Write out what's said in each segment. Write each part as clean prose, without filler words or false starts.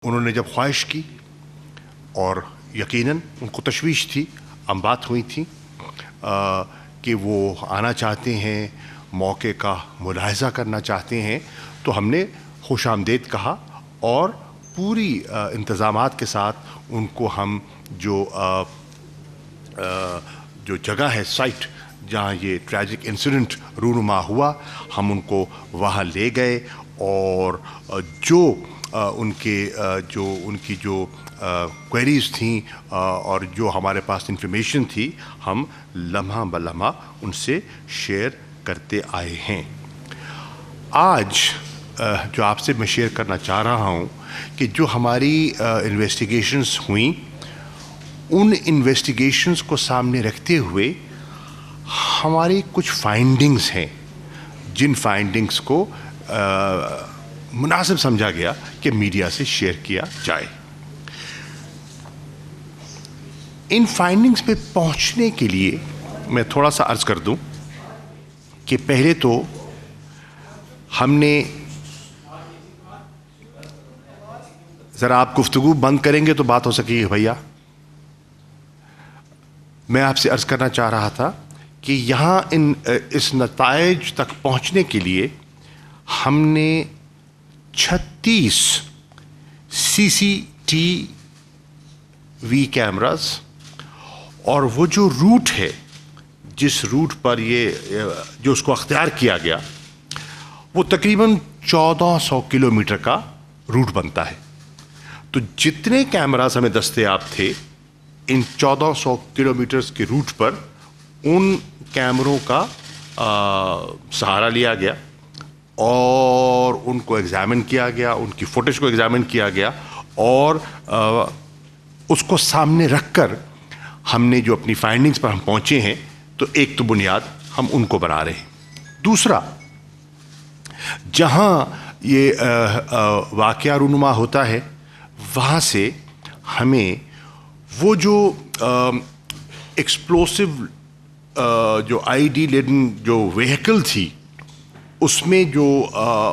انہوں نے جب خواہش کی اور یقیناً ان کو تشویش تھی، بات ہوئی تھی کہ وہ آنا چاہتے ہیں، موقع کا ملاحظہ کرنا چاہتے ہیں، تو ہم نے خوش آمدید کہا اور پوری انتظامات کے ساتھ ان کو ہم جو جگہ ہے، سائٹ جہاں یہ ٹریجک انسیڈنٹ رونما ہوا، ہم ان کو وہاں لے گئے اور جو ان کی جو کوئریز تھیں اور جو ہمارے پاس انفارمیشن تھی، ہم لمحہ بلمحہ ان سے شیئر کرتے آئے ہیں۔ آج جو آپ سے میں شیئر کرنا چاہ رہا ہوں کہ جو ہماری انویسٹیگیشنز ہوئیں، ان انویسٹیگیشنز کو سامنے رکھتے ہوئے ہماری کچھ فائنڈنگز ہیں، جن فائنڈنگز کو مناسب سمجھا گیا کہ میڈیا سے شیئر کیا جائے۔ ان فائنڈنگز پہ پہنچنے کے لیے میں تھوڑا سا عرض کر دوں کہ پہلے تو ہم نے ذرا آپ گفتگو بند کریں گے تو بات ہو سکے گی بھیا۔ میں آپ سے عرض کرنا چاہ رہا تھا کہ یہاں اس نتائج تک پہنچنے کے لیے ہم نے 36 CCTV کیمراز اور وہ جو روٹ ہے، جس روٹ پر جو اس کو اختیار کیا گیا، وہ تقریباً 1400 کلومیٹر کا روٹ بنتا ہے۔ تو جتنے کیمراز ہمیں دستیاب تھے ان 1400 کلومیٹرز کے روٹ پر، ان کیمروں کا سہارا لیا گیا اور ان کو ایگزامن کیا گیا، ان کی فوٹیج کو ایگزامن کیا گیا اور اس کو سامنے رکھ کر ہم نے جو اپنی فائنڈنگز پر ہم پہنچے ہیں، تو ایک تو بنیاد ہم ان کو بنا رہے ہیں۔ دوسرا، جہاں یہ واقعہ رونما ہوتا ہے وہاں سے ہمیں وہ جو ایکسپلوسو جو ID لیڈن جو وہیکل تھی، اس میں جو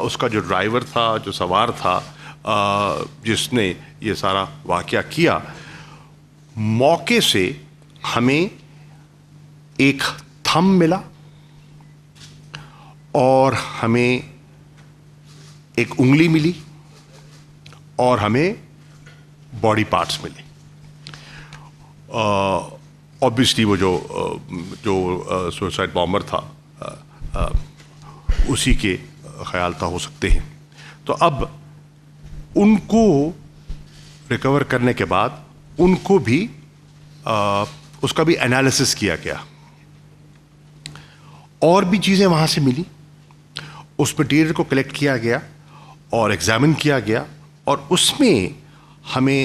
اس کا جو ڈرائیور تھا، جو سوار تھا، جس نے یہ سارا واقعہ کیا، موقع سے ہمیں ایک تھم ملا اور ہمیں ایک انگلی ملی اور ہمیں باڈی پارٹس ملے۔ اوبیسلی وہ جو سوسائڈ بامبر تھا اسی کے خیال تھا، ہو سکتے ہیں۔ تو اب ان کو ریکور کرنے کے بعد ان کو بھی اس کا بھی انالیسس کیا گیا، اور بھی چیزیں وہاں سے ملی، اس مٹیریل کو کلیکٹ کیا گیا اور ایگزامن کیا گیا، اور اس میں ہمیں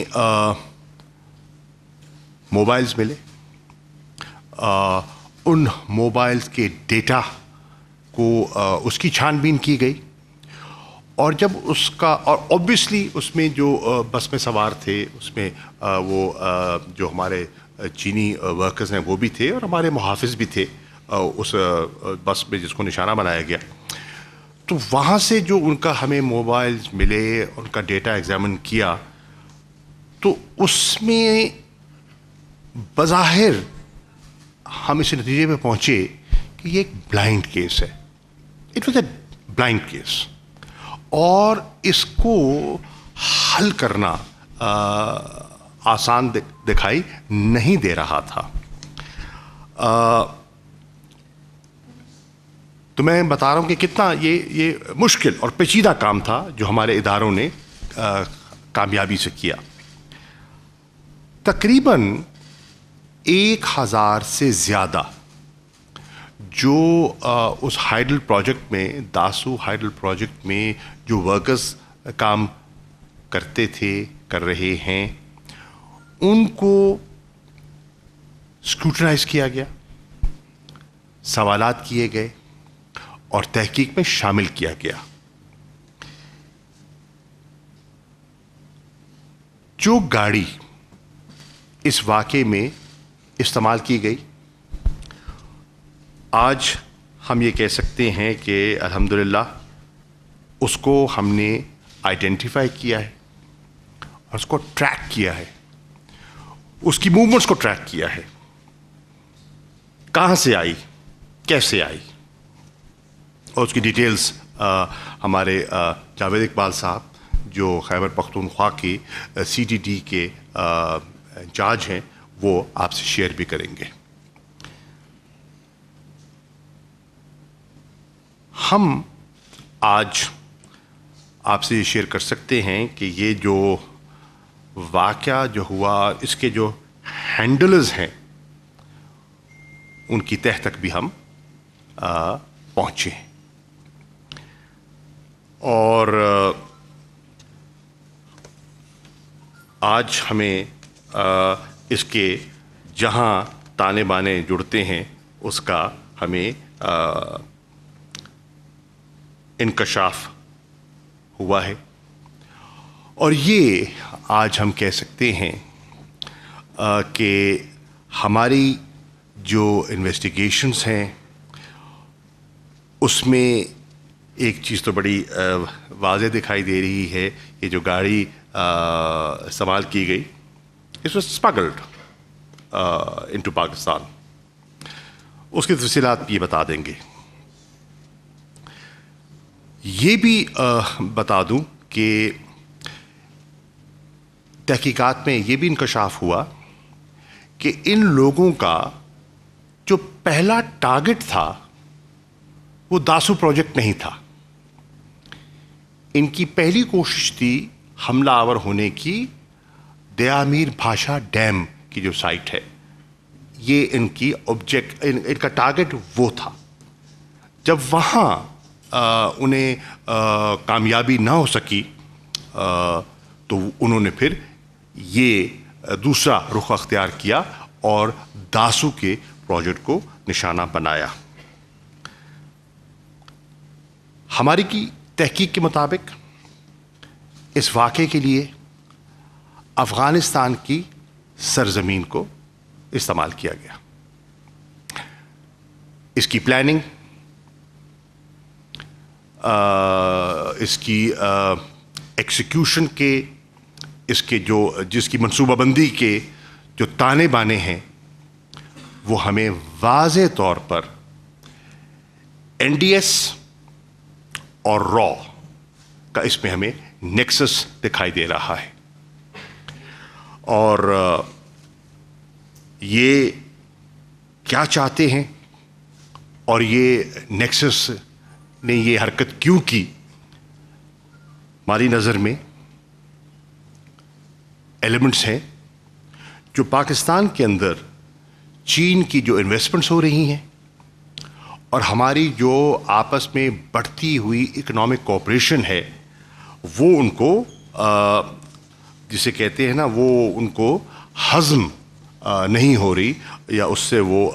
موبائلز ملے۔ ان موبائلز کے ڈیٹا کو اس کی چھان بین کی گئی، اور جب اس کا، اور اوبیسلی اس میں جو بس میں سوار تھے، اس میں وہ جو ہمارے چینی ورکرز ہیں وہ بھی تھے اور ہمارے محافظ بھی تھے اس بس میں جس کو نشانہ بنایا گیا۔ تو وہاں سے جو ان کا ہمیں موبائلز ملے، ان کا ڈیٹا ایگزامن کیا، تو اس میں بظاہر ہم اس نتیجے پہ پہنچے کہ یہ ایک بلائنڈ کیس ہے۔ It was a blind case, اور اس کو حل کرنا آسان دکھائی نہیں دے رہا تھا۔ تو میں بتا رہا ہوں کہ کتنا یہ مشکل اور پیچیدہ کام تھا جو ہمارے اداروں نے کامیابی سے کیا۔ تقریباً 1000 سے زیادہ جو اس ہائیڈل پروجیکٹ میں، داسو ہائیڈل پروجیکٹ میں جو ورکرز کام کرتے تھے، کر رہے ہیں، ان کو اسکروٹنائز کیا گیا، سوالات کیے گئے اور تحقیق میں شامل کیا گیا۔ جو گاڑی اس واقعے میں استعمال کی گئی، آج ہم یہ کہہ سکتے ہیں کہ الحمدللہ اس کو ہم نے آئیڈینٹیفائی کیا ہے اور اس کو ٹریک کیا ہے, اس کی موومنٹس کو ٹریک کیا ہے, کہاں سے آئی, کیسے آئی, اور اس کی ڈیٹیلز ہمارے جاوید اقبال صاحب جو خیبر پختونخوا کے سی ٹی ڈی کے انچارج ہیں وہ آپ سے شیئر بھی کریں گے. ہم آج آپ سے یہ شیئر کر سکتے ہیں کہ یہ جو واقعہ جو ہوا, اس کے جو ہینڈلز ہیں ان کی تہ تک بھی ہم پہنچے ہیں. اور آج ہمیں اس کے جہاں تانے بانے جڑتے ہیں اس کا ہمیں انکشاف ہوا ہے. اور یہ آج ہم کہہ سکتے ہیں کہ ہماری جو انویسٹیگیشنز ہیں اس میں ایک چیز تو بڑی واضح دکھائی دے رہی ہے. یہ جو گاڑی استعمال کی گئی, اس واز اسمگلڈ انٹو پاکستان. اس کی تفصیلات یہ بتا دیں گے. یہ بھی بتا دوں کہ تحقیقات میں یہ بھی انکشاف ہوا کہ ان لوگوں کا جو پہلا ٹارگٹ تھا وہ داسو پروجیکٹ نہیں تھا. ان کی پہلی کوشش تھی حملہ آور ہونے کی دیامیر بھاشا ڈیم کی جو سائٹ ہے, یہ ان کی آبجیکٹ, ان کا ٹارگٹ وہ تھا. جب وہاں انہیں کامیابی نہ ہو سکی تو انہوں نے پھر یہ دوسرا رخ اختیار کیا اور داسو کے پروجیکٹ کو نشانہ بنایا. ہماری کی تحقیق کے مطابق اس واقعے کے لیے افغانستان کی سرزمین کو استعمال کیا گیا. اس کی پلاننگ, اس کی ایکسیکیوشن کے, اس کے جو جس کی منصوبہ بندی کے جو تانے بانے ہیں وہ ہمیں واضح طور پر این ڈی ایس اور را کا اس میں ہمیں نیکسس دکھائی دے رہا ہے. اور یہ کیا چاہتے ہیں اور یہ نیکسس نے یہ حرکت کیوں کی, ہماری نظر میں ایلیمنٹس ہیں جو پاکستان کے اندر چین کی جو انویسٹمنٹس ہو رہی ہیں اور ہماری جو آپس میں بڑھتی ہوئی اکنامک کوآپریشن ہے وہ ان کو جسے کہتے ہیں نا, وہ ان کو ہضم نہیں ہو رہی, یا اس سے وہ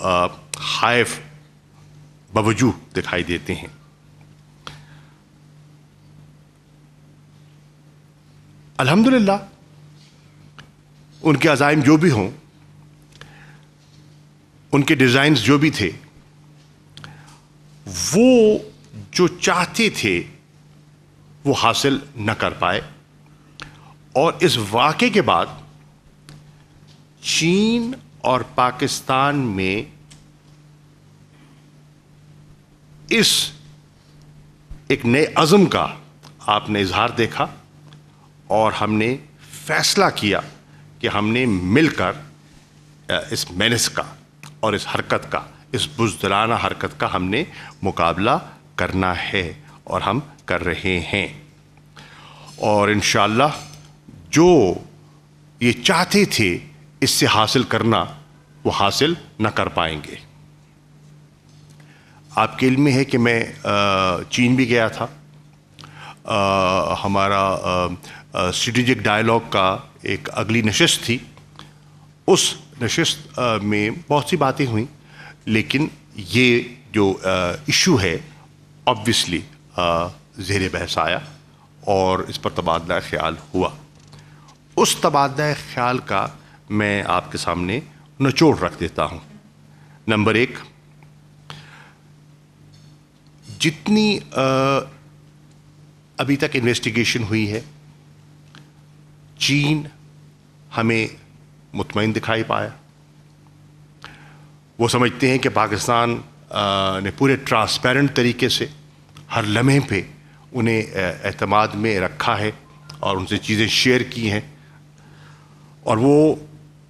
خائف بوجوہ دکھائی دیتے ہیں. الحمدللہ ان کے عزائم جو بھی ہوں, ان کے ڈیزائنز جو بھی تھے, وہ جو چاہتے تھے وہ حاصل نہ کر پائے. اور اس واقعے کے بعد چین اور پاکستان میں اس ایک نئے عزم کا آپ نے اظہار دیکھا, اور ہم نے فیصلہ کیا کہ ہم نے مل کر اس مینس کا اور اس حرکت کا, اس بزدلانہ حرکت کا ہم نے مقابلہ کرنا ہے, اور ہم کر رہے ہیں. اور انشاءاللہ جو یہ چاہتے تھے اس سے حاصل کرنا وہ حاصل نہ کر پائیں گے. آپ کے علم میں ہے کہ میں چین بھی گیا تھا. ہمارا اسٹریٹجک ڈائلاگ کا ایک اگلی نشست تھی. اس نشست میں بہت سی باتیں ہوئیں, لیکن یہ جو ایشو ہے آبویسلی زیر بحث آیا اور اس پر تبادلہ خیال ہوا. اس تبادلہ خیال کا میں آپ کے سامنے نچوڑ رکھ دیتا ہوں. نمبر 1, جتنی ابھی تک انویسٹیگیشن ہوئی ہے چین ہمیں مطمئن دکھائی پایا. وہ سمجھتے ہیں کہ پاکستان نے پورے ٹرانسپیرنٹ طریقے سے ہر لمحے پہ انہیں اعتماد میں رکھا ہے اور ان سے چیزیں شیئر کی ہیں, اور وہ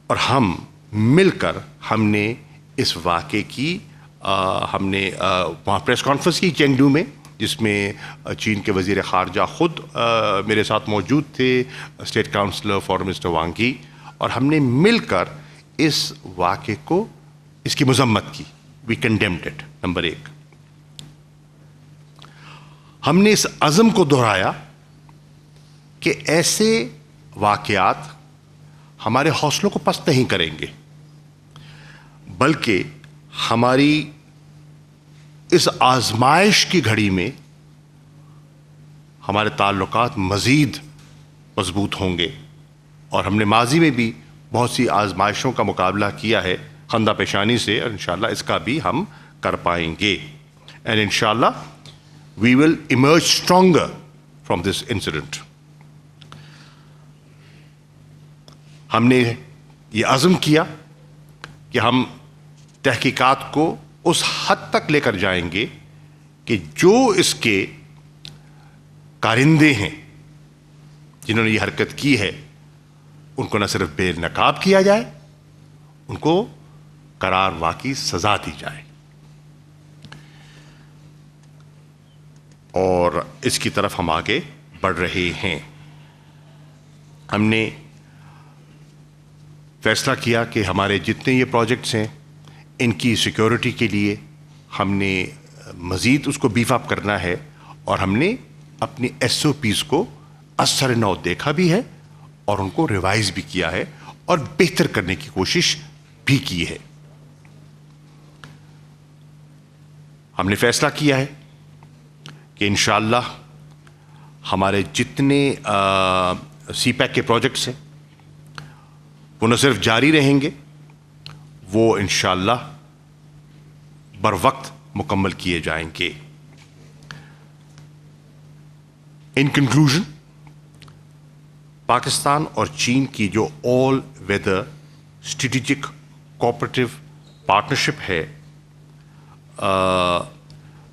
اور ہم مل کر ہم نے اس واقعے کی ہم نے وہاں پریس کانفرنس کی چینگڈو میں, جس میں چین کے وزیر خارجہ خود میرے ساتھ موجود تھے, اسٹیٹ کاؤنسلر فارن مسٹر وانگ ای, اور ہم نے مل کر اس واقعے کو اس کی مذمت کی. وی کنڈیمڈ اٹ. نمبر 1, ہم نے اس عزم کو دہرایا کہ ایسے واقعات ہمارے حوصلوں کو پست نہیں کریں گے, بلکہ ہماری اس آزمائش کی گھڑی میں ہمارے تعلقات مزید مضبوط ہوں گے. اور ہم نے ماضی میں بھی بہت سی آزمائشوں کا مقابلہ کیا ہے خندہ پیشانی سے, اور انشاءاللہ اس کا بھی ہم کر پائیں گے. اینڈ انشاءاللہ we will emerge stronger from this incident. ہم نے یہ عزم کیا کہ ہم تحقیقات کو اس حد تک لے کر جائیں گے کہ جو اس کے کارندے ہیں جنہوں نے یہ حرکت کی ہے ان کو نہ صرف بے نقاب کیا جائے, ان کو قرار واقعی سزا دی جائے. اور اس کی طرف ہم آگے بڑھ رہے ہیں. ہم نے فیصلہ کیا کہ ہمارے جتنے یہ پروجیکٹس ہیں ان کی سیکیورٹی کے لیے ہم نے مزید اس کو بیف اپ کرنا ہے, اور ہم نے اپنی SOPs کو اثر نو دیکھا بھی ہے اور ان کو ریوائز بھی کیا ہے اور بہتر کرنے کی کوشش بھی کی ہے. ہم نے فیصلہ کیا ہے کہ انشاءاللہ ہمارے جتنے سی پیک کے پروجیکٹس ہیں وہ نہ صرف جاری رہیں گے, وہ انشاءاللہ بر وقت مکمل کیے جائیں گے. ان کنکلوژن, پاکستان اور چین کی جو آل ویدر اسٹریٹجک کوآپریٹو پارٹنرشپ ہے,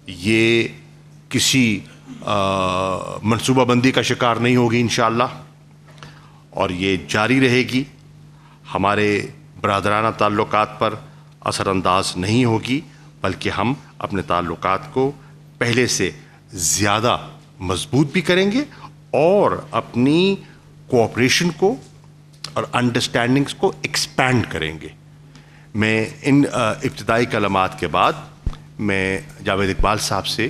یہ کسی منصوبہ بندی کا شکار نہیں ہوگی انشاءاللہ, اور یہ جاری رہے گی. ہمارے برادرانہ تعلقات پر اثر انداز نہیں ہوگی, بلکہ ہم اپنے تعلقات کو پہلے سے زیادہ مضبوط بھی کریں گے اور اپنی کوآپریشن کو اور انڈرسٹینڈنگس کو ایکسپینڈ کریں گے. میں ان ابتدائی کلمات کے بعد میں جاوید اقبال صاحب سے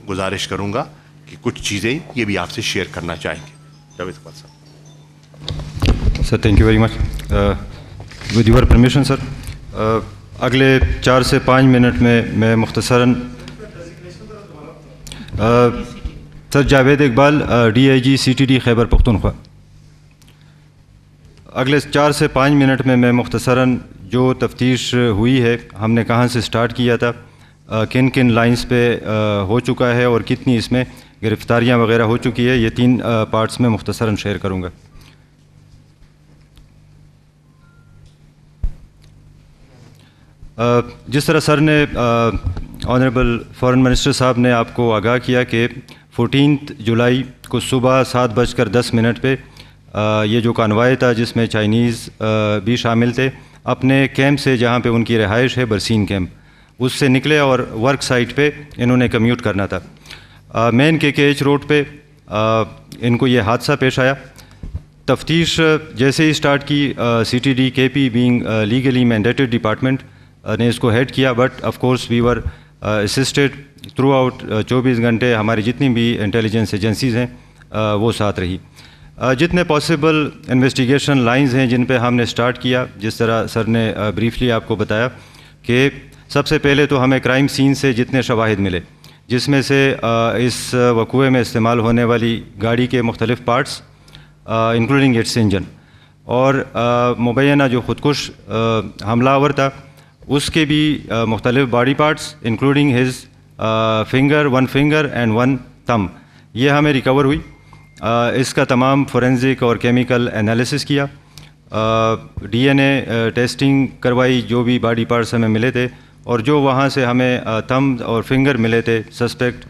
گزارش کروں گا کہ کچھ چیزیں یہ بھی آپ سے شیئر کرنا چاہیں گے. Javed Iqbal sahab. Sir thank you very much. With your permission sir, اگلے 4 سے 5 منٹ میں مختصراً سر جاوید اقبال DIG CTD خیبر پختونخوا. اگلے 4 سے 5 منٹ میں مختصراً جو تفتیش ہوئی ہے, ہم نے کہاں سے سٹارٹ کیا تھا, کن کن لائنز پہ ہو چکا ہے اور کتنی اس میں گرفتاریاں وغیرہ ہو چکی ہے, یہ 3 پارٹس میں مختصراً شیئر کروں گا. جس طرح سر نے آنریبل فارن منسٹر صاحب نے آپ کو آگاہ کیا کہ 14 جولائی کو صبح 7:10 پہ یہ جو کانوائے تھا جس میں چائنیز بھی شامل تھے, اپنے کیمپ سے جہاں پہ ان کی رہائش ہے برسین کیمپ, اس سے نکلے اور ورک سائٹ پہ انہوں نے کمیوٹ کرنا تھا. مین KKH روڈ پہ ان کو یہ حادثہ پیش آیا. تفتیش جیسے ہی اسٹارٹ کی, CTD KP being legally mandated department نے اس کو ہیڈ کیا, but of course we were assisted throughout 24 گھنٹے. ہماری جتنی بھی انٹیلیجنس ایجنسیز ہیں وہ ساتھ رہی. جتنے پاسبل انویسٹیگیشن لائنز ہیں جن پہ ہم نے اسٹارٹ کیا, جس طرح سر نے بریفلی آپ کو بتایا کہ سب سے پہلے تو ہمیں کرائم سین سے جتنے شواہد ملے, جس میں سے اس وقوعے میں استعمال ہونے والی گاڑی کے مختلف پارٹس انکلوڈنگ اٹس انجن, اور مبینہ جو خودکش حملہ آور تھا اس کے بھی مختلف body parts including his finger, 1 finger and 1 تھم, یہ ہمیں ریکور ہوئی. اس کا تمام فورینزک اور کیمیکل انالیسس کیا, ڈی این اے ٹیسٹنگ کروائی جو بھی باڈی پارٹس ہمیں ملے تھے, اور جو وہاں سے ہمیں تھم اور فنگر ملے تھے سسپیکٹ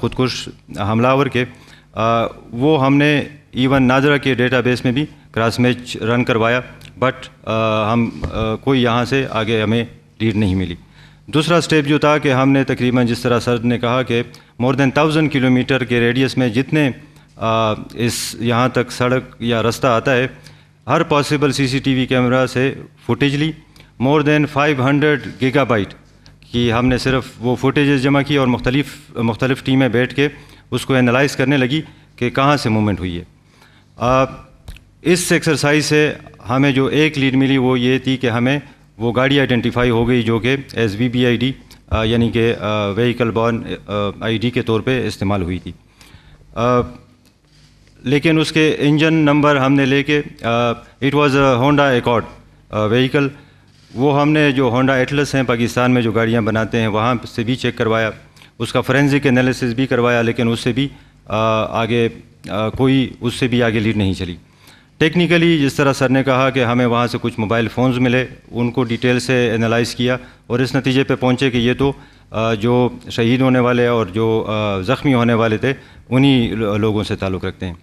خودکش حملہ کے, وہ ہم نے ایون ناظرہ کے ڈیٹا بیس میں بھی کراس میچ رن کروایا, بٹ ہم کوئی یہاں سے آگے ہمیں لیڈ نہیں ملی. دوسرا اسٹیپ جو تھا کہ ہم نے تقریباً جس طرح سر نے کہا کہ مور دین 1000 کلومیٹر کے ریڈیس میں جتنے اس یہاں تک سڑک یا رستہ آتا ہے, ہر پاسبل سی سی ٹی وی کیمرہ سے فوٹیج لی. مور دین 500 گیگا بائٹ کی ہم نے صرف وہ فوٹیجز جمع کی, اور مختلف ٹیمیں بیٹھ کے اس کو انالائز کرنے لگی کہ کہاں سے موومنٹ ہوئی ہے. اس ایکسرسائز سے ہمیں جو ایک لیڈ ملی وہ یہ تھی کہ ہمیں وہ گاڑی آئیڈینٹیفائی ہو گئی جو کہ as V B I D یعنی کہ وہیکل بورن آئی ڈی کے طور پہ استعمال ہوئی تھی. لیکن اس کے انجن نمبر ہم نے لے کے it was a Honda accord vehicle, وہ ہم نے جو ہونڈا ایٹلس ہیں پاکستان میں جو گاڑیاں بناتے ہیں وہاں سے بھی چیک کروایا, اس کا فورینزک انالیسس بھی کروایا, لیکن اس سے بھی آگے کوئی اس سے بھی آگے لیڈ نہیں چلی. ٹیکنیکلی جس طرح سر نے کہا کہ ہمیں وہاں سے کچھ موبائل فونز ملے, ان کو ڈیٹیل سے انالائز کیا اور اس نتیجے پہ پہنچے کہ یہ تو جو شہید ہونے والے اور جو زخمی ہونے والے تھے انہی لوگوں سے تعلق رکھتے ہیں.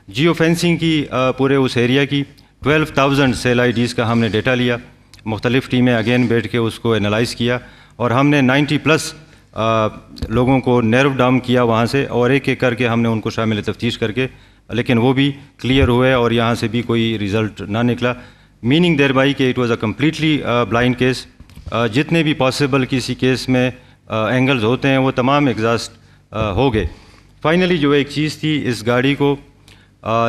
جیو فینسنگ کی پورے اس ایریا کی 12,000 سیل آئی ڈیز کا ہم نے ڈیٹا لیا, مختلف ٹیمیں اگین بیٹھ کے اس کو انالائز کیا, اور ہم نے 90+ لوگوں کو نیرو ڈاؤن کیا وہاں سے, اور ایک ایک کر کے ہم نے ان کو شامل تفتیش کر کے, لیکن وہ بھی کلیئر ہوئے اور یہاں سے بھی کوئی ریزلٹ نہ نکلا. میننگ دیر بائی کہ it was a completely blind case. جتنے بھی پاسبل کسی کیس میں اینگلز ہوتے ہیں وہ تمام ایگزاسٹ ہو گئے. فائنلی جو ایک چیز تھی, اس گاڑی کو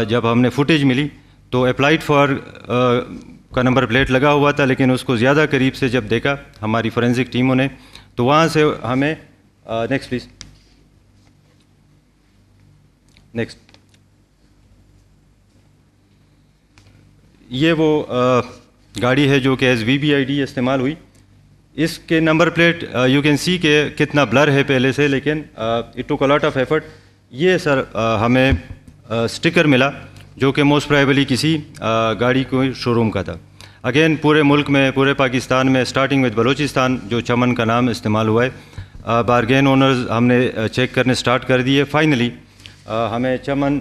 جب ہم نے فوٹیج ملی تو اپلائڈ فار کا نمبر پلیٹ لگا ہوا تھا, لیکن اس کو زیادہ قریب سے جب دیکھا ہماری فورینزک ٹیموں نے تو وہاں سے ہمیں نیکسٹ پلیز نیکسٹ, یہ وہ گاڑی ہے جو کہ as V B I D استعمال ہوئی. اس کے number plate you can see کہ کتنا بلر ہے پہلے سے, لیکن it took a lot of effort. یہ سر ہمیں اسٹکر ملا جو کہ موسٹ پرابیبلی کسی گاڑی کو شو روم کا تھا. اگین پورے ملک میں, پورے پاکستان میں, اسٹارٹنگ وتھ بلوچستان جو چمن کا نام استعمال ہوا ہے, بارگین اونرز ہم نے چیک کرنے سٹارٹ کر دیے. فائنلی ہمیں چمن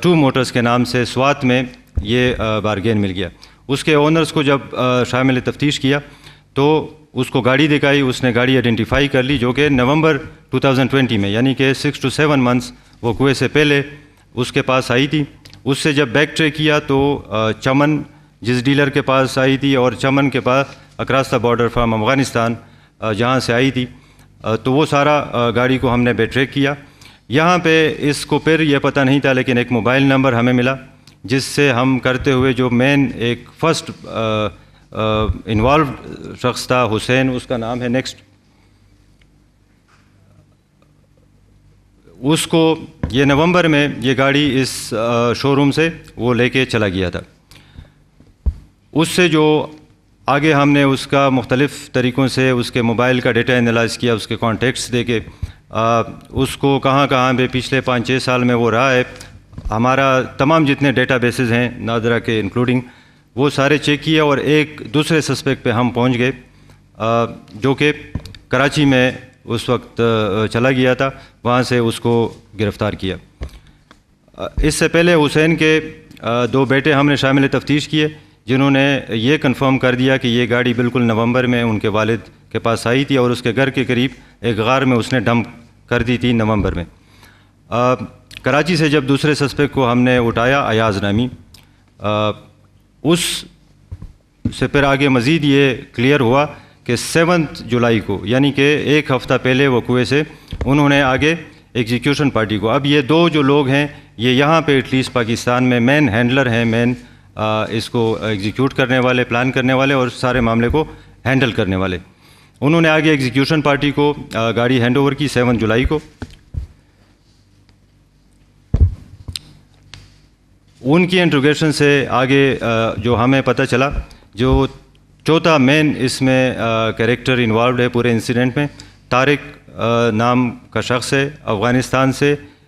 2 موٹرز کے نام سے سوات میں یہ بارگین مل گیا. اس کے اونرز کو جب شامل تفتیش کیا تو اس کو گاڑی دکھائی, اس نے گاڑی آئیڈینٹیفائی کر لی جو کہ نومبر 2020 میں, یعنی کہ 6 to 7 months وہ کوے سے پہلے اس کے پاس آئی تھی. اس سے جب بیک ٹریک کیا تو چمن جس ڈیلر کے پاس آئی تھی اور چمن کے پاس across the border from Afghanistan جہاں سے آئی تھی, تو وہ سارا گاڑی کو ہم نے بیک ٹریک کیا. یہاں پہ اس کو پھر یہ پتہ نہیں تھا, لیکن ایک موبائل نمبر ہمیں ملا جس سے ہم کرتے ہوئے جو مین ایک فرسٹ انوالوڈ شخص تھا حسین, اس کا نام ہے نیکسٹ, اس کو یہ نومبر میں یہ گاڑی اس شو روم سے وہ لے کے چلا گیا تھا. اس سے جو آگے ہم نے اس کا مختلف طریقوں سے اس کے موبائل کا ڈیٹا انالائز کیا, اس کے کانٹیکٹس دے کے اس کو کہاں کہاں پہ پچھلے 5-6 سال میں وہ رہا ہے, ہمارا تمام جتنے ڈیٹا بیسز ہیں نادرہ کے انکلوڈنگ وہ سارے چیک کیا, اور ایک دوسرے سسپیکٹ پہ ہم پہنچ گئے جو کہ کراچی میں اس وقت چلا گیا تھا, وہاں سے اس کو گرفتار کیا. اس سے پہلے حسین کے 2 بیٹے ہم نے شامل تفتیش کیے جنہوں نے یہ کنفرم کر دیا کہ یہ گاڑی بالکل نومبر میں ان کے والد کے پاس آئی تھی, اور اس کے گھر کے قریب ایک غار میں اس نے ڈمپ کر دی تھی نومبر میں. کراچی سے جب دوسرے سسپیکٹ کو ہم نے اٹھایا ایاز نامی, اس سے پھر آگے مزید یہ کلیئر ہوا کہ 7 جولائی کو, یعنی کہ ایک ہفتہ پہلے وہ کوے سے انہوں نے آگے ایگزیکیوشن پارٹی کو, اب یہ 2 جو لوگ ہیں یہ یہاں پہ ایٹ لیسٹ پاکستان میں مین ہینڈلر ہیں, مین اس کو ایگزیکیوٹ کرنے والے, پلان کرنے والے اور سارے معاملے کو ہینڈل کرنے والے. انہوں نے آگے ایگزیکیوشن پارٹی کو گاڑی ہینڈ اوور کی 7 جولائی کو. ان کی انٹروگیشن سے آگے جو ہمیں پتہ چلا, جو چوتھا مین اس میں کریکٹر انوالوڈ ہے پورے انسیڈنٹ میں, طارق نام کا شخص ہے, افغانستان سے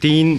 3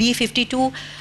B-52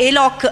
ALOC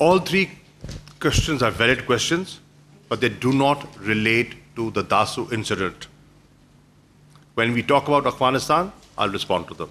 All 3 questions are valid questions, but they do not relate to the Dasu incident. When we talk about Afghanistan, I'll respond to them.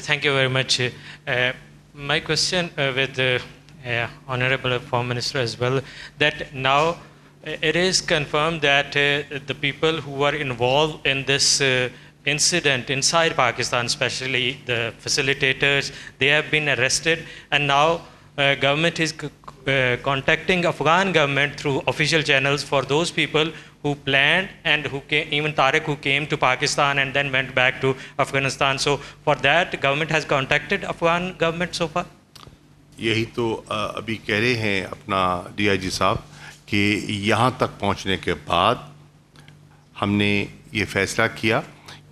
Thank you very much. My question with the Honorable Foreign Minister as well, that now it is confirmed that the people who are involved in this incident inside Pakistan, especially the facilitators, they have been arrested, and now government is contacting Afghan government through official channels for those people who planned and who came, even Tariq, who came to Pakistan and then went back to Afghanistan. So for that, government has contacted Afghan government so far? یہی تو ابھی کہہ رہے ہیں اپنا D I جی صاحب کہ یہاں تک پہنچنے کے بعد ہم نے یہ فیصلہ کیا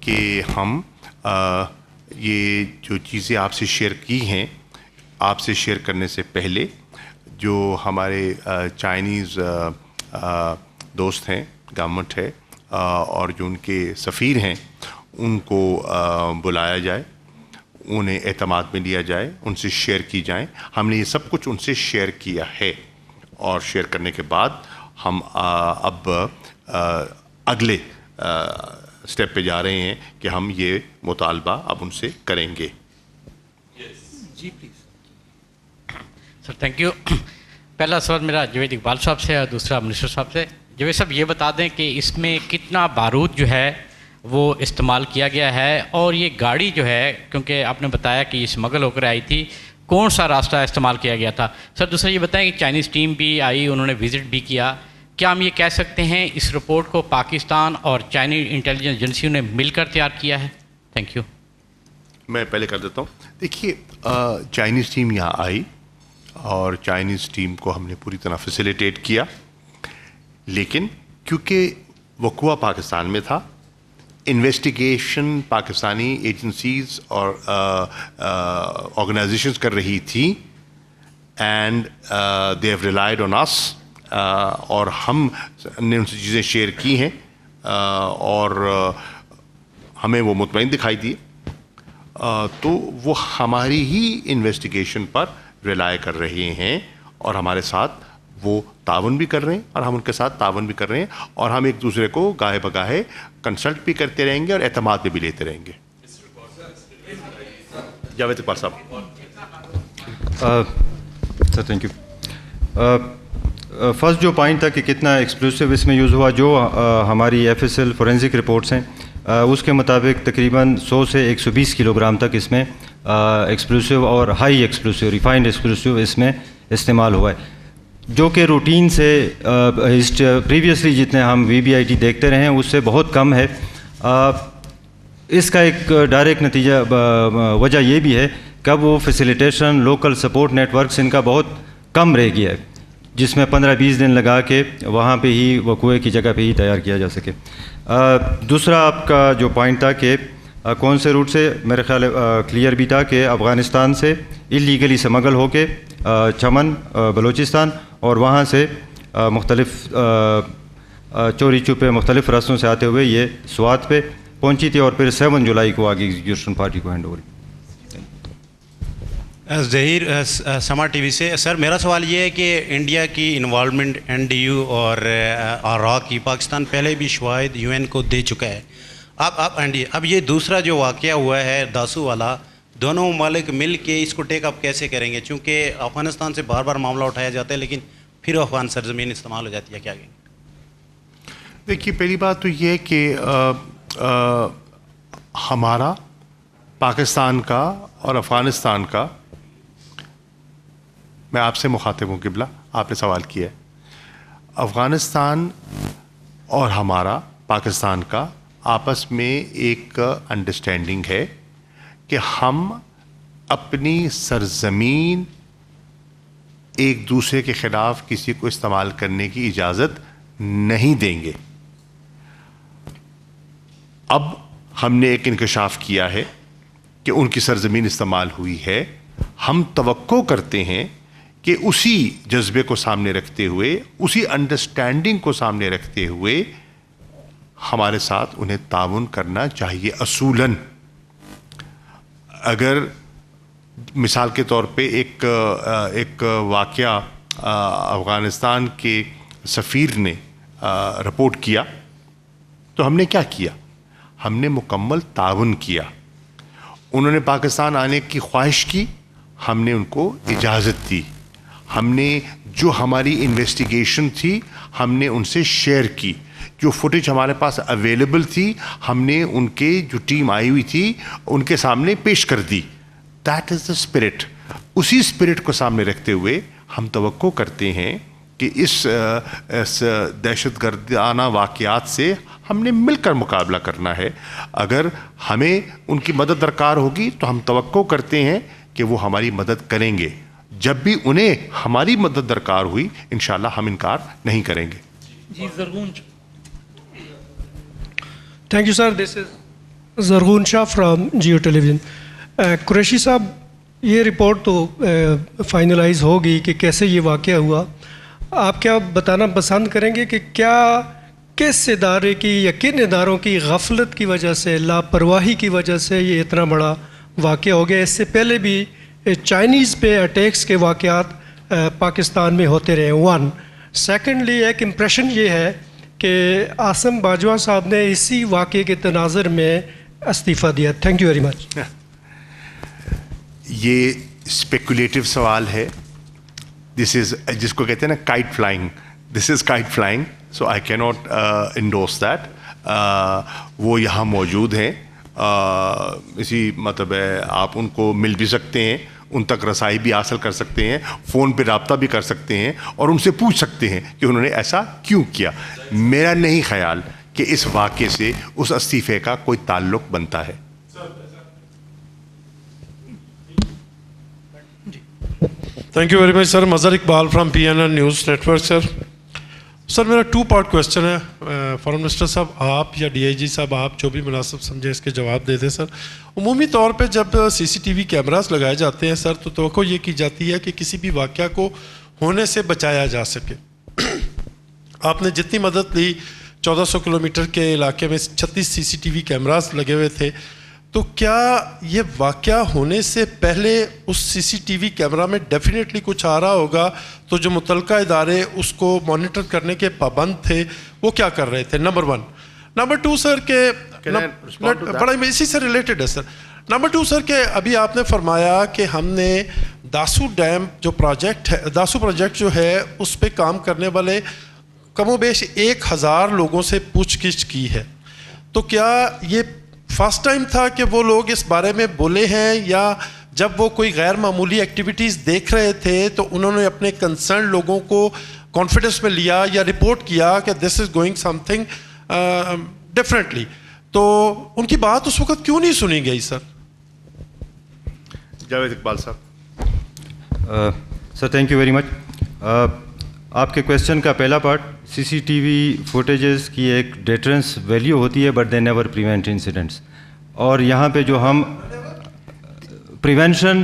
کہ ہم یہ جو چیزیں آپ سے شیئر کی ہیں، آپ سے شیئر کرنے سے پہلے جو ہمارے چائنیز دوست ہیں، گورنمنٹ ہے اور جو ان کے سفیر ہیں، ان کو بلایا جائے، انہیں اعتماد میں لیا جائے، ان سے شیئر کی جائیں. ہم نے یہ سب کچھ ان سے شیئر کیا ہے، اور شیئر کرنے کے بعد ہم اب اگلے اسٹیپ پہ جا رہے ہیں کہ ہم یہ مطالبہ اب ان سے کریں گے. جی پلیز. Sir thank you. پہلا سوال میرا جاوید اقبال صاحب سے اور دوسرا منسٹر صاحب سے. جاوید صاحب یہ بتا دیں کہ اس میں کتنا بارود جو ہے وہ استعمال کیا گیا ہے، اور یہ گاڑی جو ہے، کیونکہ آپ نے بتایا کہ یہ اسمگل ہو کر آئی تھی، کون سا راستہ استعمال کیا گیا تھا؟ سر دوسرا یہ بتائیں کہ چائنیز ٹیم بھی آئی، انہوں نے وزٹ بھی کیا، کیا ہم یہ کہہ سکتے ہیں اس رپورٹ کو پاکستان اور چائنیز انٹیلیجنس ایجنسیوں نے مل کر تیار کیا ہے؟ Thank you. میں پہلے کر دیتا ہوں. دیکھیے، چائنیز ٹیم یہاں آئی اور چائنیز ٹیم کو ہم نے پوری طرح فیسیلیٹیٹ کیا، لیکن کیونکہ وقوع پاکستان میں تھا، انویسٹیگیشن پاکستانی ایجنسیز اور آرگنائزیشنز کر رہی تھی، and they have relied on us, اور ہم نے ان سے چیزیں شیئر کی ہیں اور ہمیں وہ مطمئن دکھائی دی، تو وہ ہماری ہی انویسٹیگیشن پر ریلائی کر رہے ہیں اور ہمارے ساتھ وہ تعاون بھی کر رہے ہیں اور ہم ان کے ساتھ تعاون بھی کر رہے ہیں، اور ہم ایک دوسرے کو گاہے بگاہے کنسلٹ بھی کرتے رہیں گے اور اعتماد میں بھی لیتے رہیں گے. Javed Iqbal sahab. Sir thank you. First جو پوائنٹ تھا کہ کتنا ایکسپلوسیو اس میں یوز ہوا، جو ہماری F S L forensic reports ہیں اس کے مطابق تقریباً 100 سے 120 کلو گرام تک اس میں ایکسپلوسیو اور ہائی ایکسپلوسیو ریفائنڈ ایکسپلوسیو اس میں استعمال ہوا ہے، جو کہ روٹین سے پریویسلی جتنے ہم وی بی آئی ٹی دیکھتے رہے ہیں اس سے بہت کم ہے. اس کا ایک ڈائریکٹ نتیجہ وجہ یہ بھی ہے کہ وہ facilitation local support networks ان کا بہت کم رہ گیا ہے، جس میں 15-20 دن لگا کے وہاں پہ ہی وقوع کی جگہ پہ ہی تیار کیا جا سکے. دوسرا آپ کا جو پوائنٹ تھا کہ کون سے روٹ سے، میرے خیال کلیئر بھی تھا کہ افغانستان سے اللیگلی اسمگل ہو کے چمن بلوچستان اور وہاں سے مختلف چوری چھپے مختلف راستوں سے آتے ہوئے یہ سوات پہ پہنچی تھی اور پھر 7 جولائی کو آگے ایگزیکیوشن پارٹی کو ہینڈ اوور. ظہیر سما ٹی وی سے. سر میرا سوال یہ ہے کہ انڈیا کی انوالومنٹ این ڈی یو اور را کی پاکستان پہلے بھی شواہد یو این کو دے چکا ہے. اب یہ دوسرا جو واقعہ ہوا ہے داسو والا، دونوں ممالک مل کے اس کو ٹیک اپ کیسے کریں گے؟ چونکہ افغانستان سے بار بار معاملہ اٹھایا جاتا ہے لیکن پھر افغان سرزمین استعمال ہو جاتی ہے، کیا کہیں گے؟ دیکھیے، پہلی بات تو یہ ہے کہ ہمارا پاکستان کا اور افغانستان کا، میں آپ سے مخاطب ہوں قبلہ، آپ نے سوال کیا ہے، افغانستان اور ہمارا پاکستان کا آپس میں ایک انڈرسٹینڈنگ ہے کہ ہم اپنی سرزمین ایک دوسرے کے خلاف کسی کو استعمال کرنے کی اجازت نہیں دیں گے. اب ہم نے ایک انکشاف کیا ہے کہ ان کی سرزمین استعمال ہوئی ہے. ہم توقع کرتے ہیں کہ اسی جذبے کو سامنے رکھتے ہوئے، اسی انڈرسٹینڈنگ کو سامنے رکھتے ہوئے ہمارے ساتھ انہیں تعاون کرنا چاہیے. اصولاً اگر مثال کے طور پہ ایک واقعہ افغانستان کے سفیر نے رپورٹ کیا تو ہم نے کیا کیا؟ ہم نے مکمل تعاون کیا. انہوں نے پاکستان آنے کی خواہش کی، ہم نے ان کو اجازت دی. ہم نے جو ہماری انویسٹیگیشن تھی ہم نے ان سے شیئر کی. جو فوٹیج ہمارے پاس اویلیبل تھی ہم نے ان کے جو ٹیم آئی ہوئی تھی ان کے سامنے پیش کر دی. That is the spirit. اسی اسپرٹ کو سامنے رکھتے ہوئے ہم توقع کرتے ہیں کہ اس دہشت گردانہ واقعات سے ہم نے مل کر مقابلہ کرنا ہے. اگر ہمیں ان کی مدد درکار ہوگی تو ہم توقع کرتے ہیں کہ وہ ہماری مدد کریں گے. جب بھی انہیں ہماری مدد درکار ہوئی انشاءاللہ ہم انکار نہیں کریں گے. جی Zarghoon. Thank you sir. This is Zarghoon Shah from Geo television. Qureshi sahab, یہ رپورٹ تو فائنلائز ہوگی کہ کیسے یہ واقعہ ہوا. آپ کیا بتانا پسند کریں گے کہ کیا کس ادارے کی یا کن اداروں کی غفلت کی وجہ سے، لاپرواہی کی وجہ سے یہ اتنا بڑا واقعہ ہو گیا؟ اس سے پہلے بھی چائنیز پہ اٹیکس کے واقعات پاکستان میں ہوتے رہے. ون. سیکنڈلی ایک امپریشن یہ ہے کہ عاصم باجوہ صاحب نے اسی واقعے کے تناظر میں استعفیٰ دیا. تھینک یو ویری مچ. یہ اسپیکولیٹو سوال ہے. دس از جس کو کہتے ہیں نا کائٹ فلائنگ. دس از کائٹ فلائنگ. سو آئی کی ناٹ انڈورس دیٹ. وہ یہاں موجود ہیں. اسی مطلب ہے آپ ان کو مل بھی سکتے ہیں، ان تک رسائی بھی حاصل کر سکتے ہیں، فون پہ رابطہ بھی کر سکتے ہیں اور ان سے پوچھ سکتے ہیں کہ انہوں نے ایسا کیوں کیا. میرا نہیں خیال کہ اس واقعے سے اس استعفے کا کوئی تعلق بنتا ہے. Thank you very much sir. Mazhar Iqbal from PNN news network. Sir میرا 2 پارٹ کویسچن ہے. فارن منسٹر صاحب، آپ یا DIG صاحب، آپ جو بھی مناسب سمجھیں اس کے جواب دے دیں. سر عمومی طور پہ جب CCTV کیمراز لگائے جاتے ہیں سر تو توقع یہ کی جاتی ہے کہ کسی بھی واقعہ کو ہونے سے بچایا جا سکے. آپ نے جتنی مدد لی، 1400 کلومیٹر کے علاقے میں 36 CCTV کیمراز لگے ہوئے تھے، تو کیا یہ واقعہ ہونے سے پہلے اس CCTV کیمرہ میں ڈیفینیٹلی کچھ آ رہا ہوگا؟ تو جو متعلقہ ادارے اس کو مانیٹر کرنے کے پابند تھے وہ کیا کر رہے تھے؟ نمبر 1. نمبر 2 سر کہ بڑا اسی سے ریلیٹڈ ہے سر. نمبر 2 سر کہ ابھی آپ نے فرمایا کہ ہم نے داسو ڈیم جو پروجیکٹ ہے، داسو پروجیکٹ جو ہے اس پہ کام کرنے والے کم و بیش 1000 لوگوں سے پوچھ گچھ کی ہے. تو کیا یہ فرسٹ ٹائم تھا کہ وہ لوگ اس بارے میں بولے ہیں، یا جب وہ کوئی غیر معمولی ایکٹیویٹیز دیکھ رہے تھے تو انہوں نے اپنے کنسرن لوگوں کو کانفیڈنس میں لیا یا رپورٹ کیا کہ this is going something differently? تو ان کی بات اس وقت کیوں نہیں سنی گئی سر؟ Javed Iqbal sahab. Sir thank you very مچ. آپ کے کویسچن کا پہلا پارٹ، CCTV فوٹیجز کی ایک ڈیٹرنس ویلیو ہوتی ہے but they never prevent incidents. اور یہاں پہ جو ہم پریونشن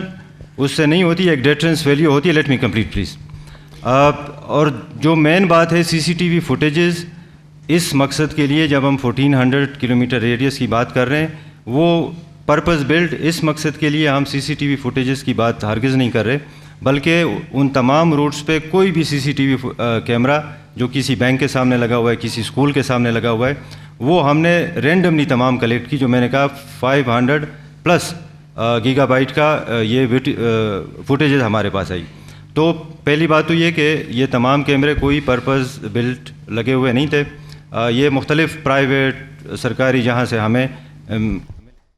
اس سے نہیں ہوتی، ایک ڈیٹرنس ویلیو ہوتی ہے. Let me complete please. اور جو مین بات ہے CCTV فوٹیجز اس مقصد کے لیے، جب ہم 1400 کلومیٹر ریڈیس کی بات کر رہے ہیں، وہ پرپز بلڈ اس مقصد کے لیے ہم CCTV فوٹیجز کی بات ہرگز نہیں کر رہے، بلکہ ان تمام روٹس پہ کوئی بھی CCTV کیمرہ جو کسی بینک کے سامنے لگا ہوا ہے، کسی اسکول کے سامنے لگا ہوا ہے، وہ ہم نے رینڈملی تمام کلیکٹ کی. جو میں نے کہا 500+ گیگا بائٹ کا یہ فوٹیجز ہمارے پاس آئی. تو پہلی بات تو یہ کہ یہ تمام کیمرے کوئی پرپز بلٹ لگے ہوئے نہیں تھے. یہ مختلف پرائیویٹ، سرکاری، جہاں سے ہمیں